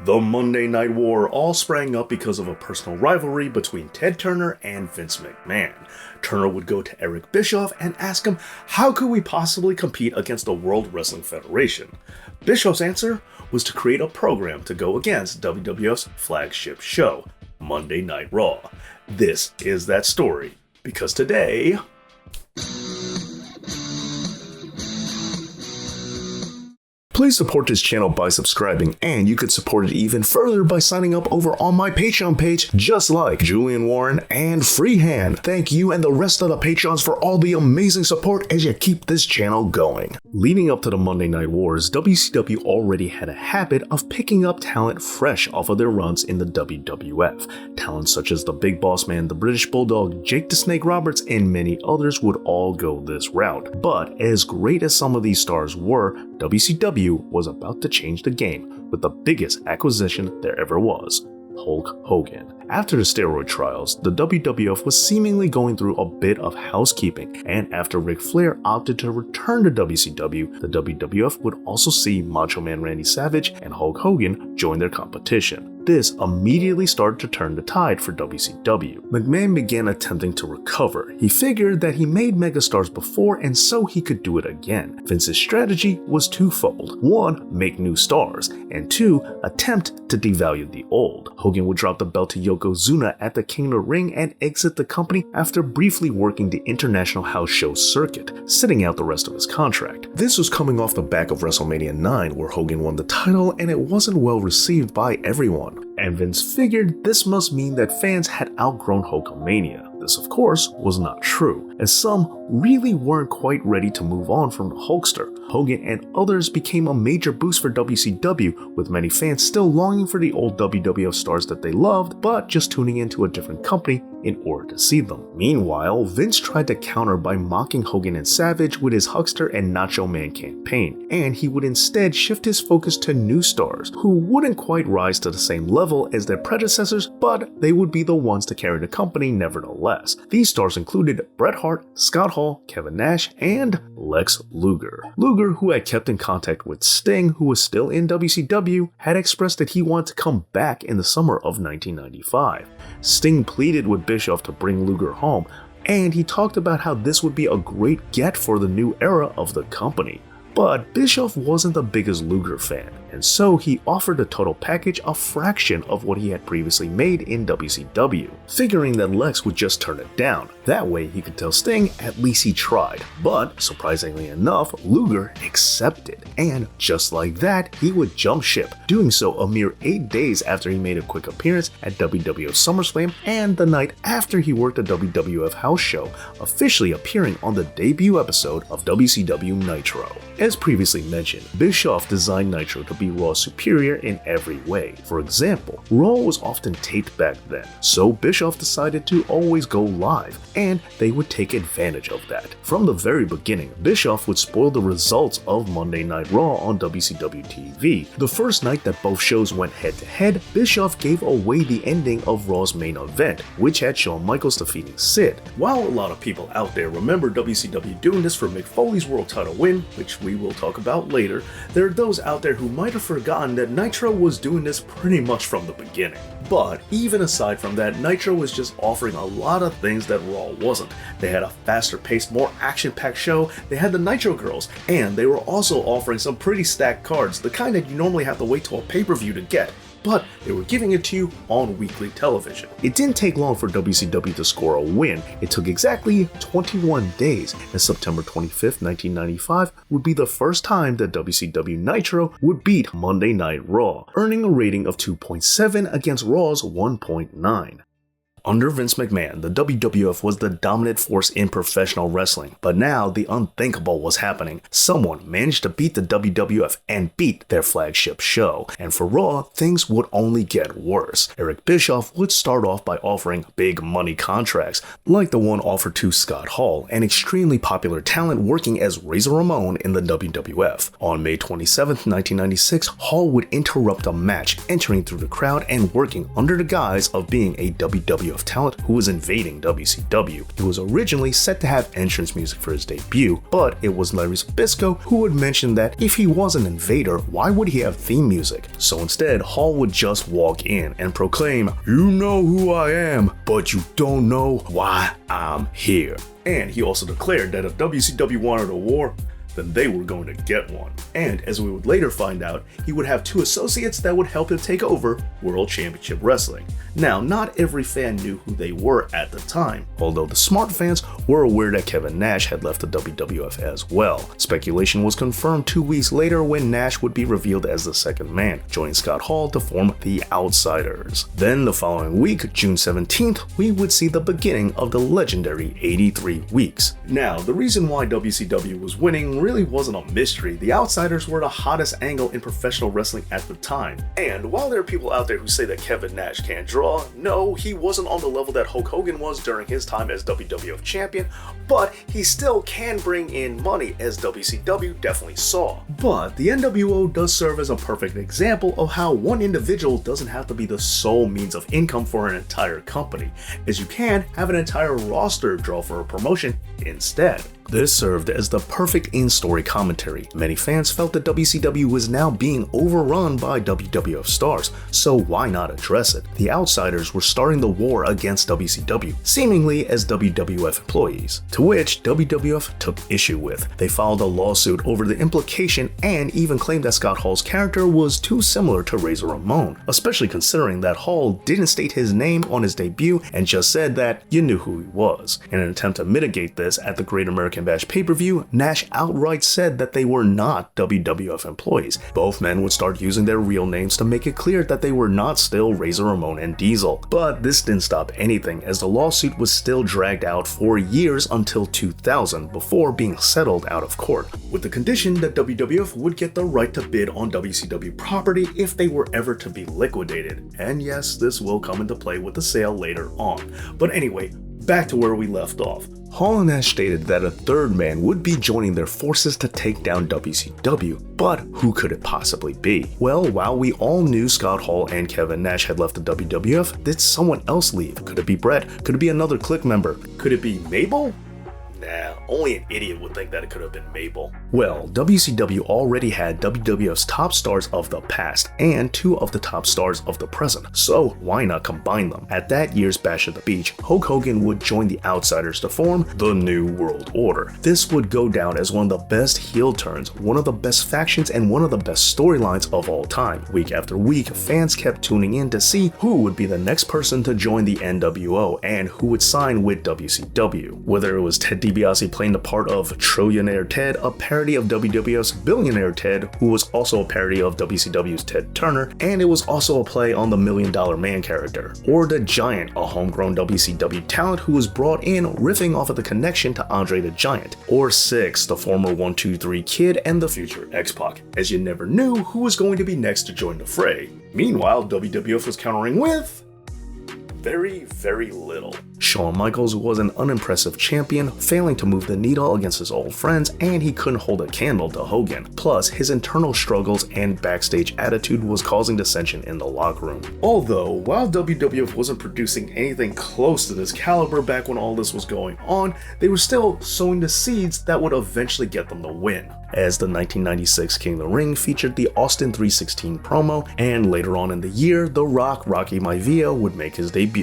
The Monday Night War all sprang up because of a personal rivalry between Ted Turner and Vince McMahon. Turner would go to Eric Bischoff and ask him, how could we possibly compete against the World Wrestling Federation? Bischoff's answer was to create a program to go against WWF's flagship show, Monday Night Raw. This is that story, because today... Please support this channel by subscribing, and you could support it even further by signing up over on my Patreon page, just like Julian Warren and Freehand. Thank you and the rest of the Patrons for all the amazing support as you keep this channel going. Leading up to the Monday Night Wars, WCW already had a habit of picking up talent fresh off of their runs in the WWF. Talent such as the Big Boss Man, the British Bulldog, Jake the Snake Roberts, and many others would all go this route. But as great as some of these stars were, WCW was about to change the game with the biggest acquisition there ever was, Hulk Hogan. After the steroid trials, the WWF was seemingly going through a bit of housekeeping, and after Ric Flair opted to return to WCW, the WWF would also see Macho Man Randy Savage and Hulk Hogan join their competition. This immediately started to turn the tide for WCW. McMahon began attempting to recover. He figured that he made megastars before and so he could do it again. Vince's strategy was twofold. One, make new stars, and two, attempt to devalue the old. Hogan would drop the belt to Yokozuna at the King of the Ring and exit the company after briefly working the International House Show circuit, sitting out the rest of his contract. This was coming off the back of WrestleMania 9 where Hogan won the title and it wasn't well received by everyone. And Vince figured this must mean that fans had outgrown Hulkamania. This, of course, was not true, as some really weren't quite ready to move on from the Hulkster. Hogan and others became a major boost for WCW, with many fans still longing for the old WWF stars that they loved, but just tuning into a different company in order to see them. Meanwhile, Vince tried to counter by mocking Hogan and Savage with his Huckster and Nacho Man campaign, and he would instead shift his focus to new stars, who wouldn't quite rise to the same level as their predecessors, but they would be the ones to carry the company nevertheless. These stars included Bret Hart, Scott Hall, Kevin Nash, and Lex Luger. Luger, who had kept in contact with Sting, who was still in WCW, had expressed that he wanted to come back in the summer of 1995. Sting pleaded with Bischoff to bring Luger home, and he talked about how this would be a great get for the new era of the company. But Bischoff wasn't the biggest Luger fan, and so he offered the total package a fraction of what he had previously made in WCW, figuring that Lex would just turn it down. That way he could tell Sting at least he tried. But surprisingly enough, Luger accepted, and just like that, he would jump ship, doing so a mere 8 days after he made a quick appearance at WWF SummerSlam and the night after he worked a WWF house show, officially appearing on the debut episode of WCW Nitro. As previously mentioned, Bischoff designed Nitro to be Raw's superior in every way. For example, Raw was often taped back then, so Bischoff decided to always go live, and they would take advantage of that. From the very beginning, Bischoff would spoil the results of Monday Night Raw on WCW TV. The first night that both shows went head-to-head, Bischoff gave away the ending of Raw's main event, which had Shawn Michaels defeating Sid. While a lot of people out there remember WCW doing this for Mick Foley's world title win, which we will talk about later, there are those out there who might have forgotten that Nitro was doing this pretty much from the beginning. But even aside from that, Nitro was just offering a lot of things that Raw wasn't. They had a faster paced, more action-packed show, they had the Nitro Girls, and they were also offering some pretty stacked cards, the kind that you normally have to wait till a pay-per-view to get. But they were giving it to you on weekly television. It didn't take long for WCW to score a win. It took exactly 21 days, and September 25th, 1995 would be the first time that WCW Nitro would beat Monday Night Raw, earning a rating of 2.7 against Raw's 1.9. Under Vince McMahon, the WWF was the dominant force in professional wrestling, but now the unthinkable was happening. Someone managed to beat the WWF and beat their flagship show, and for Raw, things would only get worse. Eric Bischoff would start off by offering big money contracts, like the one offered to Scott Hall, an extremely popular talent working as Razor Ramon in the WWF. On May 27, 1996, Hall would interrupt a match, entering through the crowd and working under the guise of being a WWF WWF talent who was invading WCW. He was originally set to have entrance music for his debut, but it was Larry Zbyszko who would mention that if he was an invader, why would he have theme music? So instead, Hall would just walk in and proclaim, "You know who I am, but you don't know why I'm here." And he also declared that if WCW wanted a war, then they were going to get one. And as we would later find out, he would have two associates that would help him take over World Championship Wrestling. Now, not every fan knew who they were at the time, although the smart fans were aware that Kevin Nash had left the WWF as well. Speculation was confirmed 2 weeks later when Nash would be revealed as the second man, joining Scott Hall to form the Outsiders. Then the following week, June 17th, we would see the beginning of the legendary 83 weeks. Now, the reason why WCW was winning really wasn't a mystery. The Outsiders were the hottest angle in professional wrestling at the time. And while there are people out there who say that Kevin Nash can't draw, no, he wasn't on the level that Hulk Hogan was during his time as WWF champion, but he still can bring in money, as WCW definitely saw. But the NWO does serve as a perfect example of how one individual doesn't have to be the sole means of income for an entire company, as you can have an entire roster draw for a promotion instead. This served as the perfect in-story commentary. Many fans felt that WCW was now being overrun by WWF stars, so why not address it? The Outsiders were starting the war against WCW, seemingly as WWF employees, to which WWF took issue with. They filed a lawsuit over the implication and even claimed that Scott Hall's character was too similar to Razor Ramon, especially considering that Hall didn't state his name on his debut and just said that you knew who he was. In an attempt to mitigate this, at the Great American Bash pay-per-view, Nash outright said that they were not WWF employees. Both men would start using their real names to make it clear that they were not still Razor Ramon and Diesel. But this didn't stop anything, as the lawsuit was still dragged out for years until 2000 before being settled out of court, with the condition that WWF would get the right to bid on WCW property if they were ever to be liquidated. And yes, this will come into play with the sale later on. But anyway, back to where we left off. Hall and Nash stated that a third man would be joining their forces to take down WCW, but who could it possibly be? Well, while we all knew Scott Hall and Kevin Nash had left the WWF, did someone else leave? Could it be Brett? Could it be another Click member? Could it be Mabel? Nah, only an idiot would think that it could have been Mabel. Well, WCW already had WWF's top stars of the past and two of the top stars of the present, so why not combine them? At that year's Bash at the Beach, Hulk Hogan would join the Outsiders to form the New World Order. This would go down as one of the best heel turns, one of the best factions, and one of the best storylines of all time. Week after week, fans kept tuning in to see who would be the next person to join the NWO and who would sign with WCW. Whether it was Ted DiBiase playing the part of Trillionaire Ted, a parody of WWF's Billionaire Ted, who was also a parody of WCW's Ted Turner, and it was also a play on the $1 Million Man character, or the Giant, a homegrown WCW talent who was brought in riffing off of the connection to Andre the Giant, or Six, the former 1-2-3 Kid and the future X-Pac, as you never knew who was going to be next to join the fray. Meanwhile, WWF was countering with very, very little. Shawn Michaels was an unimpressive champion, failing to move the needle against his old friends, and he couldn't hold a candle to Hogan. Plus, his internal struggles and backstage attitude was causing dissension in the locker room. Although, while WWF wasn't producing anything close to this caliber back when all this was going on, they were still sowing the seeds that would eventually get them the win, as the 1996 King of the Ring featured the Austin 316 promo, and later on in the year, The Rock, Rocky Maivia would make his debut.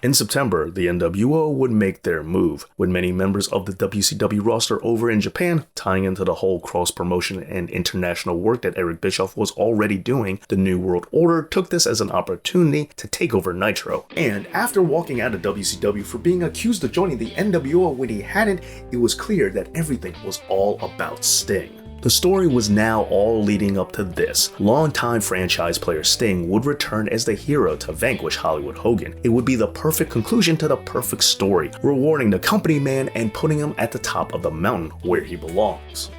In September, the NWO would make their move, with many members of the WCW roster over in Japan, tying into the whole cross-promotion and international work that Eric Bischoff was already doing. The New World Order took this as an opportunity to take over Nitro, and after walking out of WCW for being accused of joining the NWO when he hadn't, it was clear that everything was all about Sting. The story was now all leading up to this. Longtime franchise player Sting would return as the hero to vanquish Hollywood Hogan. It would be the perfect conclusion to the perfect story, rewarding the company man and putting him at the top of the mountain where he belongs.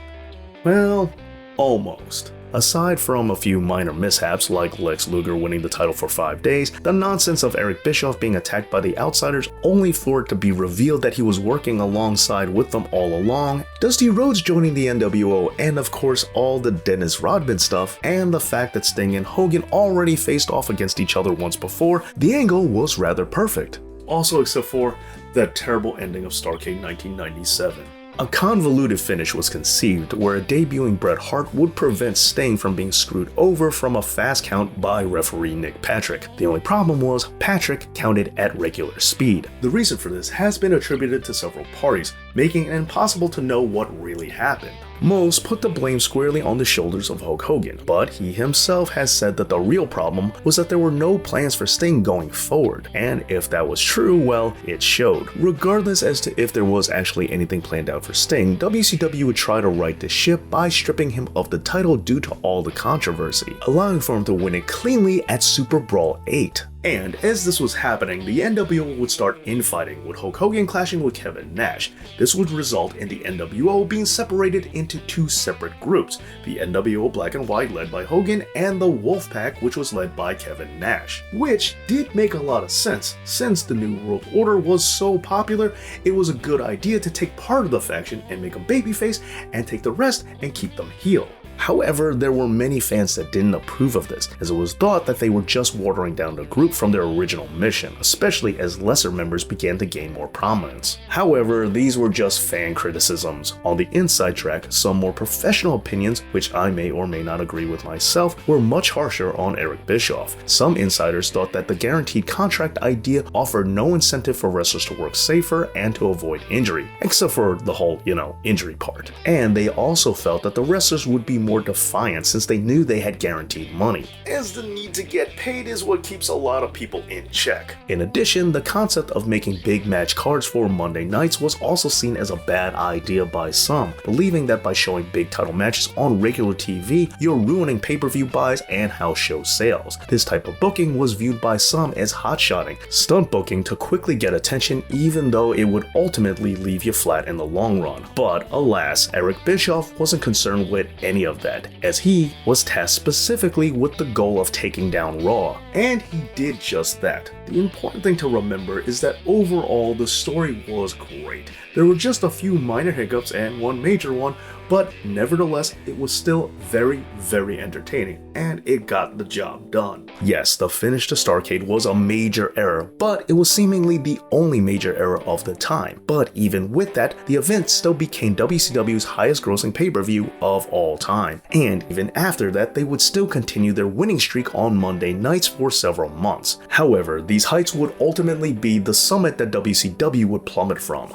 Well, almost. Aside from a few minor mishaps like Lex Luger winning the title for 5 days, the nonsense of Eric Bischoff being attacked by the Outsiders only for it to be revealed that he was working alongside with them all along, Dusty Rhodes joining the NWO, and of course all the Dennis Rodman stuff, and the fact that Sting and Hogan already faced off against each other once before, the angle was rather perfect. Also except for that terrible ending of Starrcade 1997. A convoluted finish was conceived where a debuting Bret Hart would prevent Sting from being screwed over from a fast count by referee Nick Patrick. The only problem was Patrick counted at regular speed. The reason for this has been attributed to several parties, making it impossible to know what really happened. Most put the blame squarely on the shoulders of Hulk Hogan, but he himself has said that the real problem was that there were no plans for Sting going forward, and if that was true, well, it showed. Regardless as to if there was actually anything planned out for Sting, WCW would try to right the ship by stripping him of the title due to all the controversy, allowing for him to win it cleanly at Super Brawl 8. And as this was happening, the NWO would start infighting, with Hulk Hogan clashing with Kevin Nash. This would result in the NWO being separated into two separate groups, the NWO Black and White led by Hogan and the Wolfpack, which was led by Kevin Nash. Which did make a lot of sense. Since the New World Order was so popular, it was a good idea to take part of the faction and make them babyface and take the rest and keep them heel. However, there were many fans that didn't approve of this, as it was thought that they were just watering down the group from their original mission, especially as lesser members began to gain more prominence. However, these were just fan criticisms. On the inside track, some more professional opinions, which I may or may not agree with myself, were much harsher on Eric Bischoff. Some insiders thought that the guaranteed contract idea offered no incentive for wrestlers to work safer and to avoid injury, except for the whole, injury part. And they also felt that the wrestlers would be more defiant since they knew they had guaranteed money, as the need to get paid is what keeps a lot of people in check. In addition, the concept of making big match cards for Monday nights was also seen as a bad idea by some, believing that by showing big title matches on regular TV, you're ruining pay-per-view buys and house show sales. This type of booking was viewed by some as hot-shotting, stunt booking to quickly get attention even though it would ultimately leave you flat in the long run. But alas, Eric Bischoff wasn't concerned with any of that, as he was tasked specifically with the goal of taking down Raw, and he did just that. The important thing to remember is that overall the story was great. There were just a few minor hiccups and one major one, but nevertheless it was still very, very entertaining, and it got the job done. Yes, the finish to Starrcade was a major error, but it was seemingly the only major error of the time. But even with that, the event still became WCW's highest grossing pay-per-view of all time, and even after that they would still continue their winning streak on Monday nights for several months. However, these heights would ultimately be the summit that WCW would plummet from.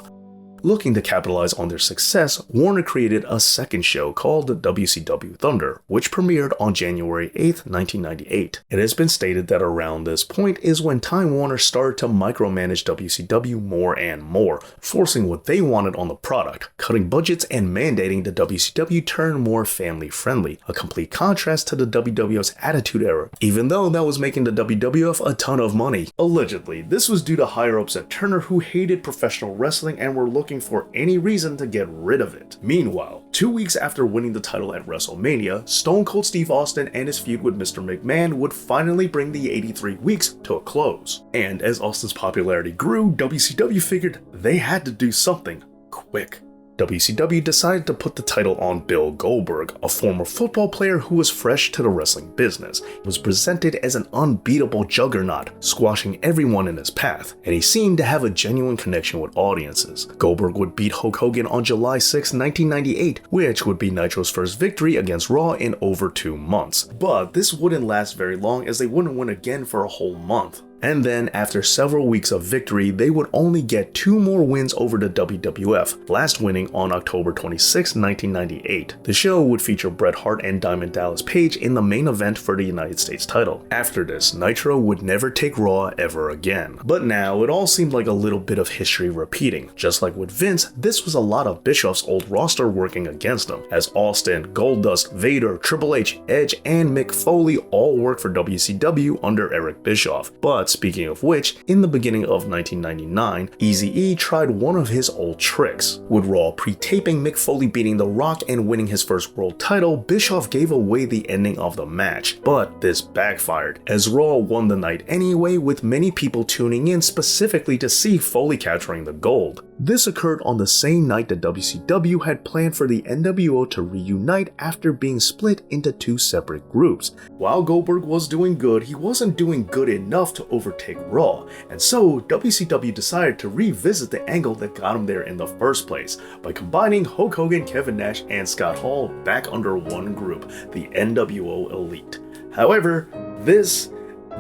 Looking to capitalize on their success, Warner created a second show called WCW Thunder, which premiered on January 8, 1998. It has been stated that around this point is when Time Warner started to micromanage WCW more and more, forcing what they wanted on the product, cutting budgets and mandating the WCW turn more family-friendly, a complete contrast to the WWF's Attitude Era, even though that was making the WWF a ton of money. Allegedly, this was due to higher-ups at Turner who hated professional wrestling and were looking for any reason to get rid of it. Meanwhile, 2 weeks after winning the title at WrestleMania, Stone Cold Steve Austin and his feud with Mr. McMahon would finally bring the 83 weeks to a close. And as Austin's popularity grew, WCW figured they had to do something quick. WCW decided to put the title on Bill Goldberg, a former football player who was fresh to the wrestling business. He was presented as an unbeatable juggernaut, squashing everyone in his path, and he seemed to have a genuine connection with audiences. Goldberg would beat Hulk Hogan on July 6, 1998, which would be Nitro's first victory against Raw in over 2 months. But this wouldn't last very long, as they wouldn't win again for a whole month. And then, after several weeks of victory, they would only get 2 more wins over the WWF, last winning on October 26, 1998. The show would feature Bret Hart and Diamond Dallas Page in the main event for the United States title. After this, Nitro would never take Raw ever again. But now, it all seemed like a little bit of history repeating. Just like with Vince, this was a lot of Bischoff's old roster working against him, as Austin, Goldust, Vader, Triple H, Edge, and Mick Foley all worked for WCW under Eric Bischoff. But speaking of which, in the beginning of 1999, Eazy-E tried one of his old tricks. With Raw pre-taping Mick Foley beating The Rock and winning his first world title, Bischoff gave away the ending of the match, but this backfired, as Raw won the night anyway, with many people tuning in specifically to see Foley capturing the gold. This occurred on the same night that WCW had planned for the NWO to reunite after being split into two separate groups. While Goldberg was doing good, he wasn't doing good enough to overtake Raw, and so WCW decided to revisit the angle that got him there in the first place by combining Hulk Hogan, Kevin Nash, and Scott Hall back under one group, the NWO Elite. However, this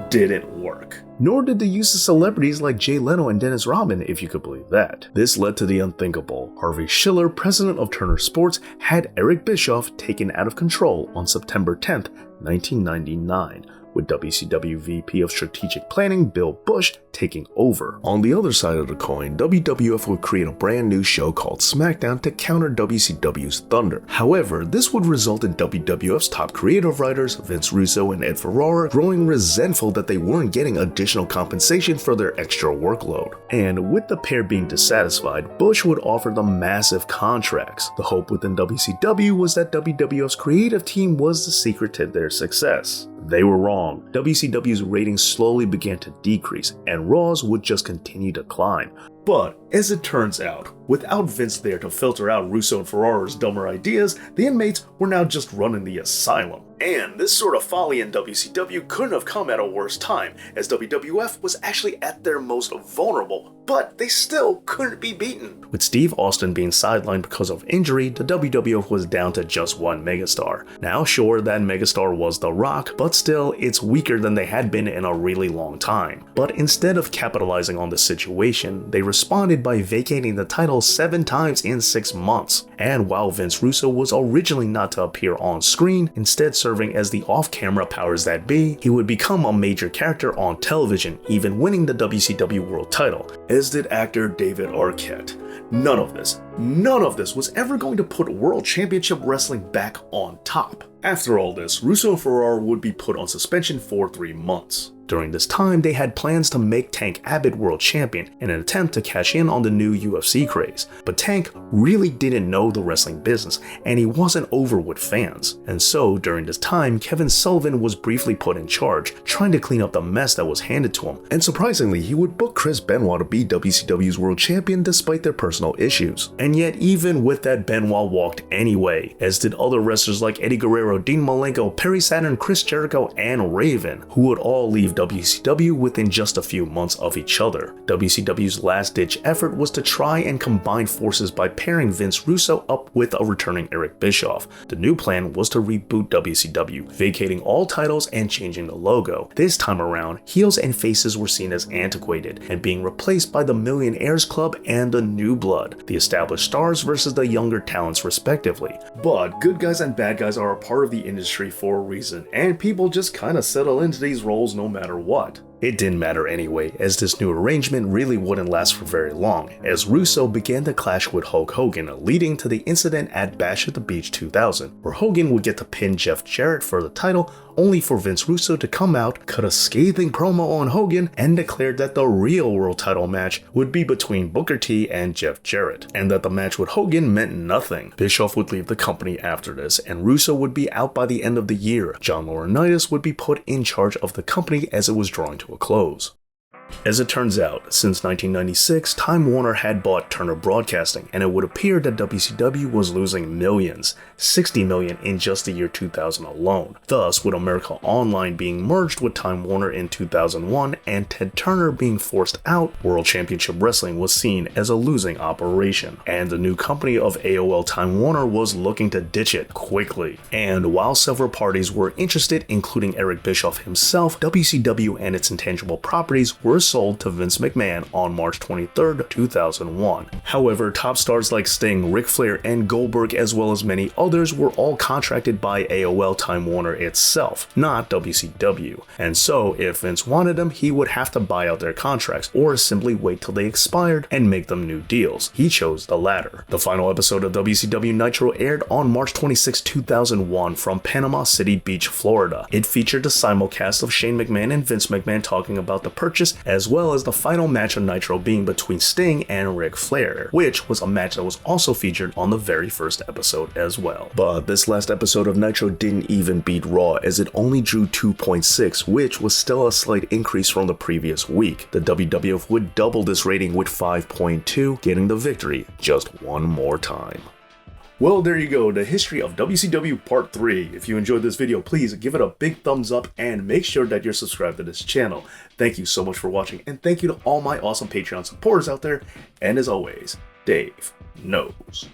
didn't work. Nor did the use of celebrities like Jay Leno and Dennis Rodman, if you could believe that. This led to the unthinkable. Harvey Schiller, president of Turner Sports, had Eric Bischoff taken out of control on September 10th, 1999. With WCW VP of Strategic Planning Bill Bush taking over. On the other side of the coin, WWF would create a brand new show called SmackDown to counter WCW's Thunder. However, this would result in WWF's top creative writers, Vince Russo and Ed Ferrara, growing resentful that they weren't getting additional compensation for their extra workload. And with the pair being dissatisfied, Bush would offer them massive contracts. The hope within WCW was that WWF's creative team was the secret to their success. They were wrong. WCW's ratings slowly began to decrease, and Raw's would just continue to climb. But, as it turns out, without Vince there to filter out Russo and Ferrara's dumber ideas, the inmates were now just running the asylum. And this sort of folly in WCW couldn't have come at a worse time, as WWF was actually at their most vulnerable, but they still couldn't be beaten. With Steve Austin being sidelined because of injury, the WWF was down to just one megastar. Now sure, that megastar was The Rock, but still, it's weaker than they had been in a really long time. But instead of capitalizing on the situation, they responded by vacating the title 7 times in 6 months. And while Vince Russo was originally not to appear on screen, instead serving as the off-camera powers that be, he would become a major character on television, even winning the WCW World title, as did actor David Arquette. None of this was ever going to put World Championship Wrestling back on top. After all this, Russo and Ferrara would be put on suspension for 3 months. During this time, they had plans to make Tank Abbott world champion in an attempt to cash in on the new UFC craze. But Tank really didn't know the wrestling business, and he wasn't over with fans. And so, during this time, Kevin Sullivan was briefly put in charge, trying to clean up the mess that was handed to him. And surprisingly, he would book Chris Benoit to be WCW's world champion despite their personal issues. And yet, even with that, Benoit walked anyway, as did other wrestlers like Eddie Guerrero, Dean Malenko, Perry Saturn, Chris Jericho, and Raven, who would all leave WCW within just a few months of each other. WCW's last-ditch effort was to try and combine forces by pairing Vince Russo up with a returning Eric Bischoff. The new plan was to reboot WCW, vacating all titles and changing the logo. This time around, heels and faces were seen as antiquated and being replaced by the Millionaires Club and the New Blood, the established stars versus the younger talents respectively. But good guys and bad guys are a part of the industry for a reason, and people just kinda settle into these roles no matter what. It didn't matter anyway, as this new arrangement really wouldn't last for very long, as Russo began to clash with Hulk Hogan, leading to the incident at Bash at the Beach 2000, where Hogan would get to pin Jeff Jarrett for the title, only for Vince Russo to come out, cut a scathing promo on Hogan, and declare that the real world title match would be between Booker T and Jeff Jarrett, and that the match with Hogan meant nothing. Bischoff would leave the company after this, and Russo would be out by the end of the year. John Laurinaitis would be put in charge of the company as it was drawing to a close. As it turns out, since 1996, Time Warner had bought Turner Broadcasting, and it would appear that WCW was losing millions, $60 million in just the year 2000 alone. Thus, with America Online being merged with Time Warner in 2001 and Ted Turner being forced out, World Championship Wrestling was seen as a losing operation, and the new company of AOL Time Warner was looking to ditch it quickly. And while several parties were interested, including Eric Bischoff himself, WCW and its intangible properties were were sold to Vince McMahon on March 23, 2001. However, top stars like Sting, Ric Flair, and Goldberg, as well as many others, were all contracted by AOL Time Warner itself, not WCW. And so, if Vince wanted them, he would have to buy out their contracts, or simply wait till they expired and make them new deals. He chose the latter. The final episode of WCW Nitro aired on March 26, 2001 from Panama City Beach, Florida. It featured a simulcast of Shane McMahon and Vince McMahon talking about the purchase, as well as the final match of Nitro being between Sting and Ric Flair, which was a match that was also featured on the very first episode as well. But this last episode of Nitro didn't even beat Raw, as it only drew 2.6, which was still a slight increase from the previous week. The WWF would double this rating with 5.2, getting the victory just one more time. Well, there you go, the history of WCW Part 3. If you enjoyed this video, please give it a big thumbs up and make sure that you're subscribed to this channel. Thank you so much for watching, and thank you to all my awesome Patreon supporters out there. And as always, Dave knows.